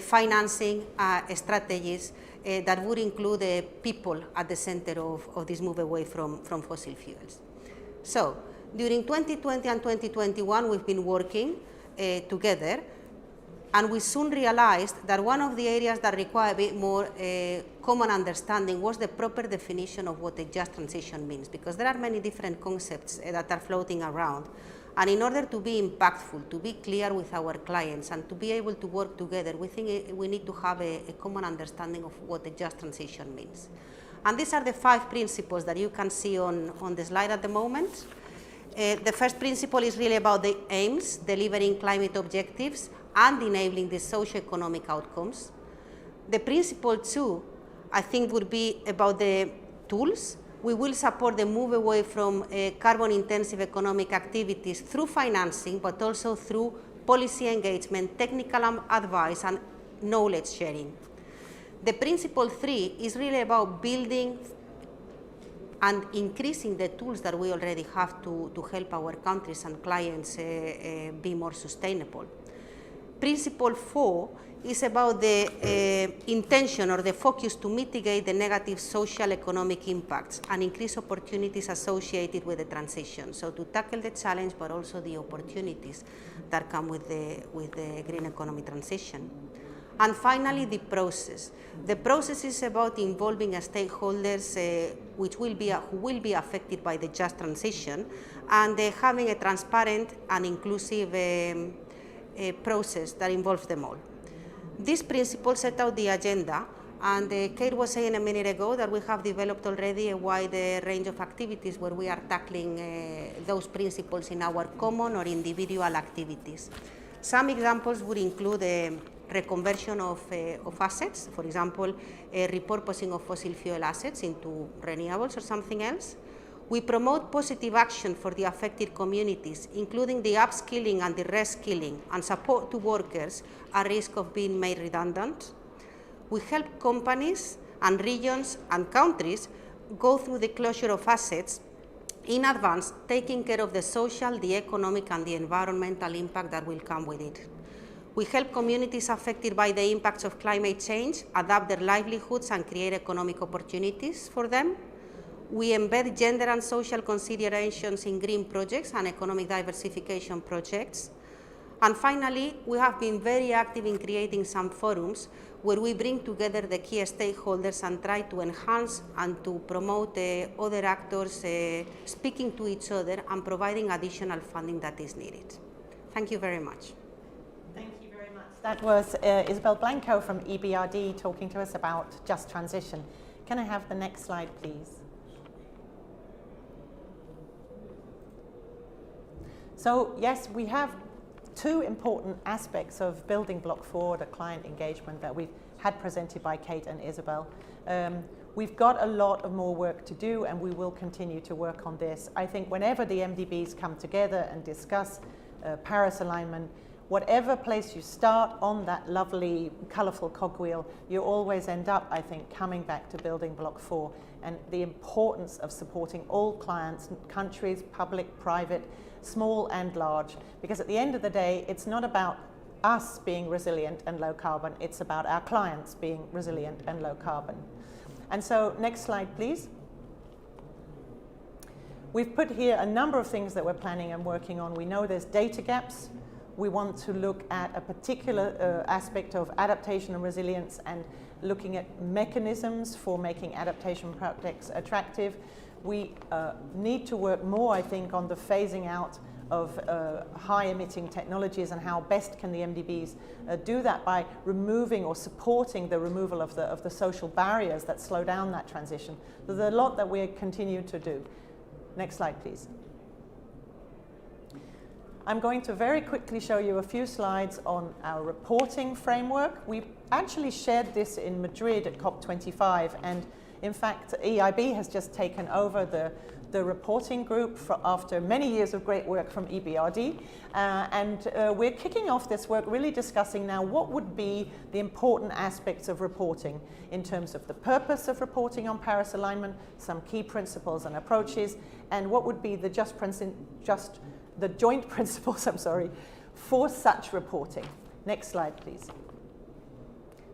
financing strategies that would include people at the center of this move away from fossil fuels. So during 2020 and 2021, we've been working together, and we soon realized that one of the areas that require a bit more common understanding was the proper definition of what a just transition means, because there are many different concepts that are floating around. And in order to be impactful, to be clear with our clients, and to be able to work together, we think we need to have a common understanding of what a just transition means. And these are the 5 principles that you can see on the slide at the moment. The first principle is really about the aims, delivering climate objectives and enabling the socio-economic outcomes. The principle 2, I think, would be about the tools. We will support the move away from carbon-intensive economic activities through financing, but also through policy engagement, technical advice, and knowledge sharing. The principle 3 is really about building and increasing the tools that we already have to help our countries and clients be more sustainable. Principle 4 is about the intention or the focus to mitigate the negative social economic impacts and increase opportunities associated with the transition. So to tackle the challenge, but also the opportunities that come with the green economy transition. And finally, the process. The process is about involving stakeholders who will be affected by the just transition, and having a transparent and inclusive process that involves them all. These principles set out the agenda, and Kate was saying a minute ago that we have developed already a wide range of activities where we are tackling those principles in our common or individual activities. Some examples would include reconversion of assets, for example, repurposing of fossil fuel assets into renewables or something else. We promote positive action for the affected communities, including the upskilling and the reskilling, and support to workers at risk of being made redundant. We help companies and regions and countries go through the closure of assets in advance, taking care of the social, the economic, and the environmental impact that will come with it. We help communities affected by the impacts of climate change adapt their livelihoods and create economic opportunities for them. We embed gender and social considerations in green projects and economic diversification projects. And finally, we have been very active in creating some forums where we bring together the key stakeholders and try to enhance and to promote other actors speaking to each other and providing additional funding that is needed. Thank you very much. Thank you very much. That was Isabel Blanco from EBRD talking to us about just transition. Can I have the next slide, please? So yes, we have 2 important aspects of building block 4, the client engagement that we've had presented by Kate and Isabel. We've got a lot of more work to do, and we will continue to work on this. I think whenever the MDBs come together and discuss Paris alignment, whatever place you start on that lovely, colourful cogwheel, you always end up, I think, coming back to building block 4 and the importance of supporting all clients, countries, public, private, small and large, because at the end of the day, it's not about us being resilient and low carbon, it's about our clients being resilient and low carbon. And so, next slide, please. We've put here a number of things that we're planning and working on. We know there's data gaps. We want to look at a particular aspect of adaptation and resilience and looking at mechanisms for making adaptation projects attractive. We need to work more, I think, on the phasing out of high-emitting technologies and how best can the MDBs do that by removing or supporting the removal of the social barriers that slow down that transition. There's a lot that we continue to do. Next slide, please. I'm going to very quickly show you a few slides on our reporting framework. We actually shared this in Madrid at COP25, and in fact, EIB has just taken over the reporting group after many years of great work from EBRD, and we're kicking off this work really discussing now what would be the important aspects of reporting in terms of the purpose of reporting on Paris alignment, some key principles and approaches, and what would be the the joint principles, for such reporting. Next slide, please.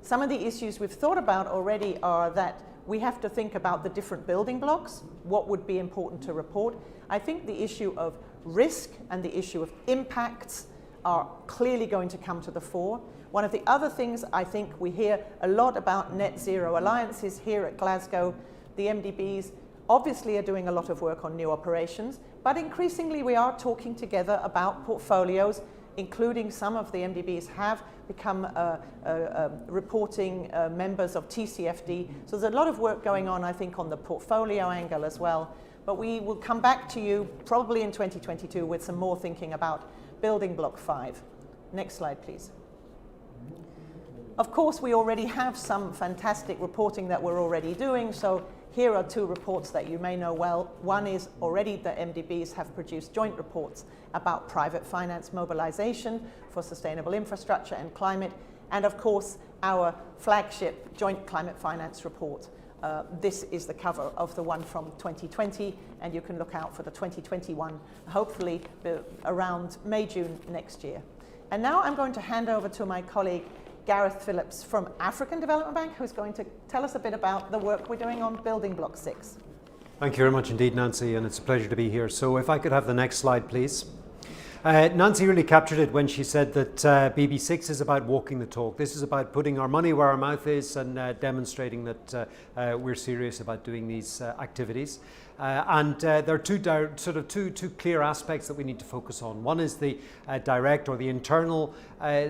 Some of the issues we've thought about already are that we have to think about the different building blocks, what would be important to report. I think the issue of risk and the issue of impacts are clearly going to come to the fore. One of the other things I think we hear a lot about net zero alliances here at Glasgow. The MDBs obviously are doing a lot of work on new operations, but increasingly we are talking together about portfolios, including some of the MDBs have become reporting members of TCFD. So there's a lot of work going on, I think, on the portfolio angle as well. But we will come back to you probably in 2022 with some more thinking about building block 5. Next slide, please. Of course, we already have some fantastic reporting that we're already doing. So here are 2 reports that you may know well. One is already the MDBs have produced joint reports about private finance mobilization for sustainable infrastructure and climate. And of course, our flagship joint climate finance report. This is the cover of the one from 2020, and you can look out for the 2021, hopefully around May, June next year. And now I'm going to hand over to my colleague, Gareth Phillips from African Development Bank, who's going to tell us a bit about the work we're doing on building block 6. Thank you very much indeed, Nancy, and it's a pleasure to be here. So if I could have the next slide, please. Nancy really captured it when she said that BB6 is about walking the talk. This is about putting our money where our mouth is and demonstrating that we're serious about doing these activities. And there are two clear aspects that we need to focus on. One is the direct or the internal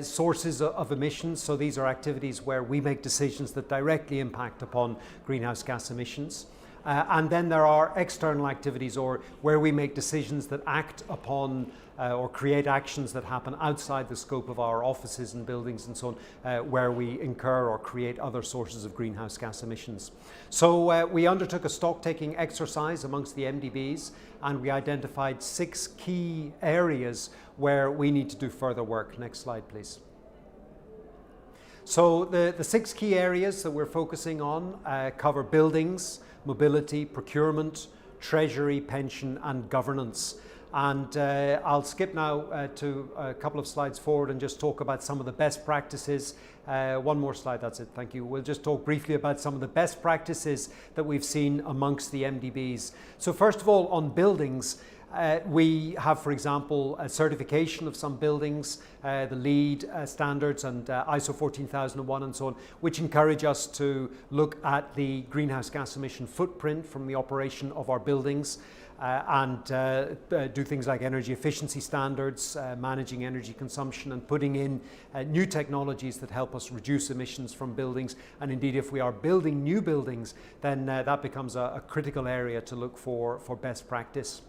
sources of emissions. So these are activities where we make decisions that directly impact upon greenhouse gas emissions. And then there are external activities, or where we make decisions that act upon or create actions that happen outside the scope of our offices and buildings and so on, where we incur or create other sources of greenhouse gas emissions. So we undertook a stock-taking exercise amongst the MDBs, and we identified 6 key areas where we need to do further work. Next slide, please. So the 6 key areas that we're focusing on cover buildings, mobility, procurement, treasury, pension and governance. And I'll skip now to a couple of slides forward and just talk about some of the best practices. One more slide, that's it, thank you. We'll just talk briefly about some of the best practices that we've seen amongst the MDBs. So first of all, on buildings, we have, for example, a certification of some buildings, the LEED standards and ISO 14001 and so on, which encourage us to look at the greenhouse gas emission footprint from the operation of our buildings and do things like energy efficiency standards, managing energy consumption and putting in new technologies that help us reduce emissions from buildings. And indeed, if we are building new buildings, then that becomes a critical area to look for best practice.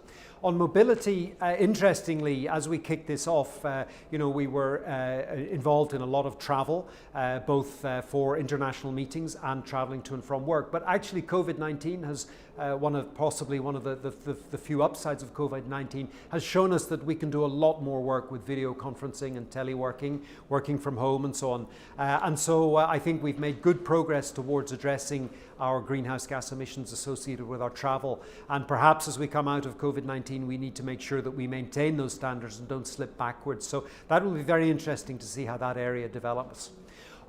On mobility, interestingly, as we kicked this off, we were involved in a lot of travel, both for international meetings and traveling to and from work. But actually, COVID-19 has possibly one of the few upsides of COVID-19 has shown us that we can do a lot more work with video conferencing and teleworking, working from home and so on. And so I think we've made good progress towards addressing our greenhouse gas emissions associated with our travel. And perhaps as we come out of COVID-19, we need to make sure that we maintain those standards and don't slip backwards. So that will be very interesting to see how that area develops.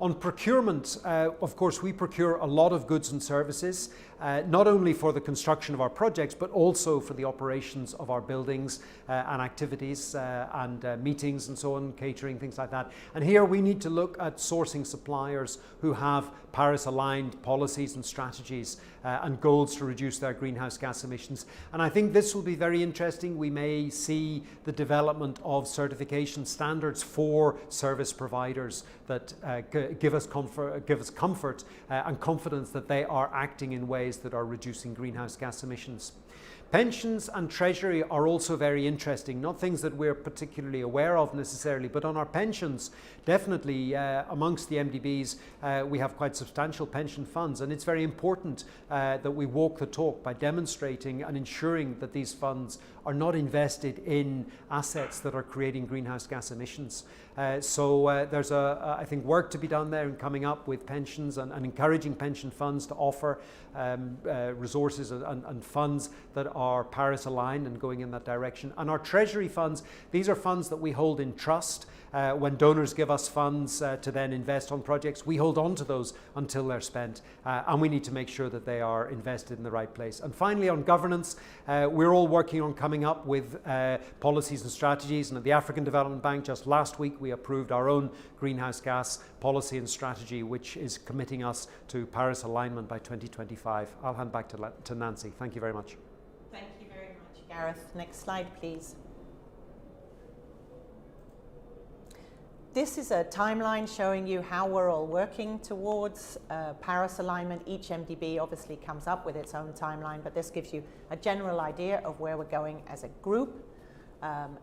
On procurement, of course, we procure a lot of goods and services, not only for the construction of our projects, but also for the operations of our buildings and activities and meetings and so on, catering, things like that. And here we need to look at sourcing suppliers who have Paris-aligned policies and strategies and goals to reduce their greenhouse gas emissions. And I think this will be very interesting. We may see the development of certification standards for service providers that give us comfort and confidence that they are acting in ways that are reducing greenhouse gas emissions. Pensions and treasury are also very interesting, not things that we're particularly aware of necessarily, but on our pensions, definitely amongst the MDBs, we have quite substantial pension funds, and it's very important that we walk the talk by demonstrating and ensuring that these funds are not invested in assets that are creating greenhouse gas emissions. So there's I think work to be done there in coming up with pensions and encouraging pension funds to offer resources and funds that are Paris aligned and going in that direction. And our treasury funds, these are funds that we hold in trust. When donors give us funds to then invest on projects, we hold on to those until they're spent, and we need to make sure that they are invested in the right place. And finally, on governance, we're all working on coming up with policies and strategies, and at the African Development Bank just last week we approved our own greenhouse gas policy and strategy, which is committing us to Paris alignment by 2025. I'll hand back to Nancy. Thank you very much. Thank you very much, Gareth. Next slide, please. This is a timeline showing you how we're all working towards Paris alignment. Each MDB obviously comes up with its own timeline, but this gives you a general idea of where we're going as a group.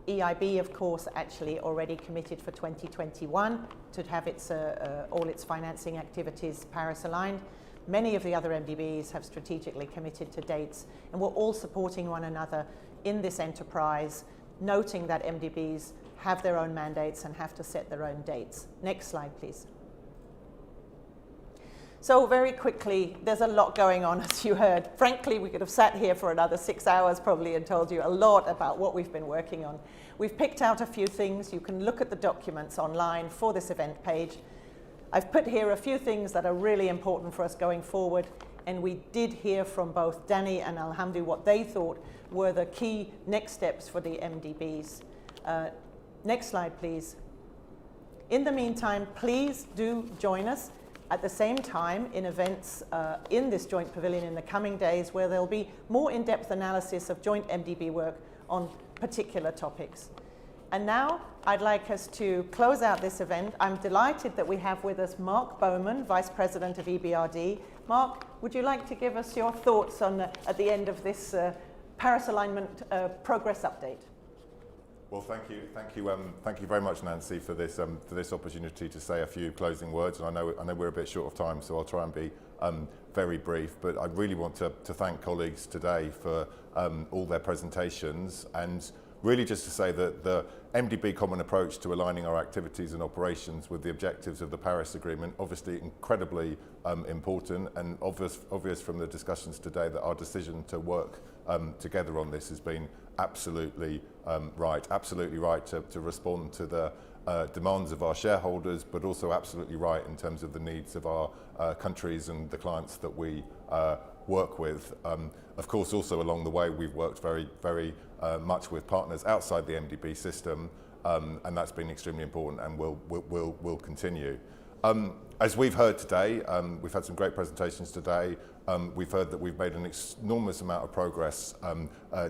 EIB, of course, actually already committed for 2021 to have its, all its financing activities Paris aligned. Many of the other MDBs have strategically committed to dates, and we're all supporting one another in this enterprise, noting that MDBs have their own mandates and have to set their own dates. Next slide, please. So very quickly, there's a lot going on, as you heard. Frankly, we could have sat here for another 6 hours probably and told you a lot about what we've been working on. We've picked out a few things. You can look at the documents online for this event page. I've put here a few things that are really important for us going forward, and we did hear from both Danny and Alhamdu what they thought were the key next steps for the MDBs. Next slide, please. In the meantime, please do join us at the same time in events in this joint pavilion in the coming days, where there'll be more in-depth analysis of joint MDB work on particular topics. And now I'd like us to close out this event. I'm delighted that we have with us Mark Bowman, Vice President of EBRD. Mark, would you like to give us your thoughts on at the end of this Paris alignment progress update? Well, thank you very much, Nancy, for this opportunity to say a few closing words. And I know we're a bit short of time, so I'll try and be very brief. But I really want to thank colleagues today for all their presentations, and really just to say that the MDB common approach to aligning our activities and operations with the objectives of the Paris Agreement, obviously incredibly important, and obvious from the discussions today that our decision to work together on this has been absolutely right to respond to the demands of our shareholders, but also absolutely right in terms of the needs of our countries and the clients that we work with. Of course, also along the way, we've worked very much with partners outside the MDB system, and that's been extremely important, and will continue. As we've heard today, we've had some great presentations today. We've heard that we've made an enormous amount of progress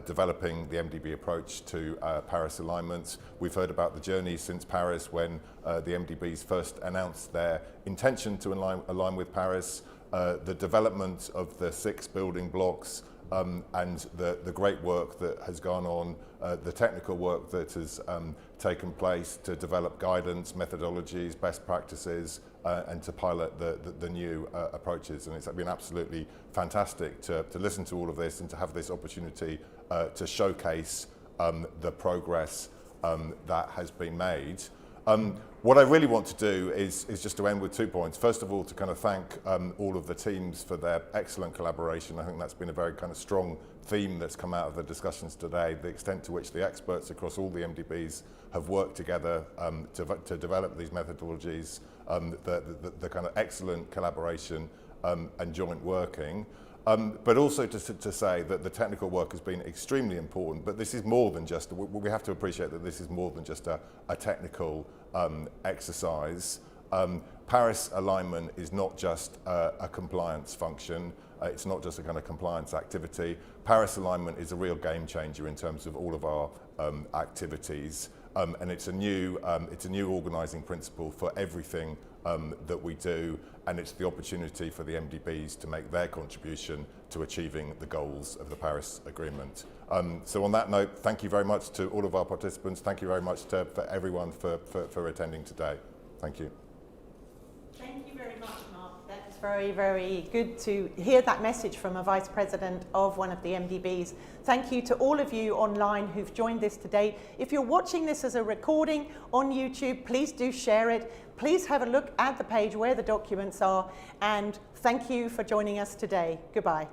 developing the MDB approach to Paris alignment. We've heard about the journey since Paris, when the MDBs first announced their intention to align with Paris, the development of the 6 building blocks, and the great work that has gone on, the technical work that has taken place to develop guidance, methodologies, best practices, and to pilot the new approaches. And it's been absolutely fantastic to listen to all of this and to have this opportunity to showcase the progress that has been made. What I really want to do is just to end with 2 points. First of all, to kind of thank all of the teams for their excellent collaboration. I think that's been a very kind of strong theme that's come out of the discussions today, the extent to which the experts across all the MDBs have worked together to develop these methodologies, the kind of excellent collaboration and joint working. But also to say that the technical work has been extremely important, but this is more than just, we have to appreciate that this is more than just a technical exercise. Paris alignment is not just a compliance function, it's not just a kind of compliance activity. Paris alignment is a real game changer in terms of all of our activities, and it's a new organising principle for everything that we do, and it's the opportunity for the MDBs to make their contribution to achieving the goals of the Paris Agreement. So on that note, thank you very much to all of our participants. Thank you very much for everyone for attending today. Thank you. Thank you very much, Mark. That's very, very good to hear that message from a Vice President of one of the MDBs. Thank you to all of you online who've joined this today. If you're watching this as a recording on YouTube, please do share it. Please have a look at the page where the documents are, and thank you for joining us today. Goodbye.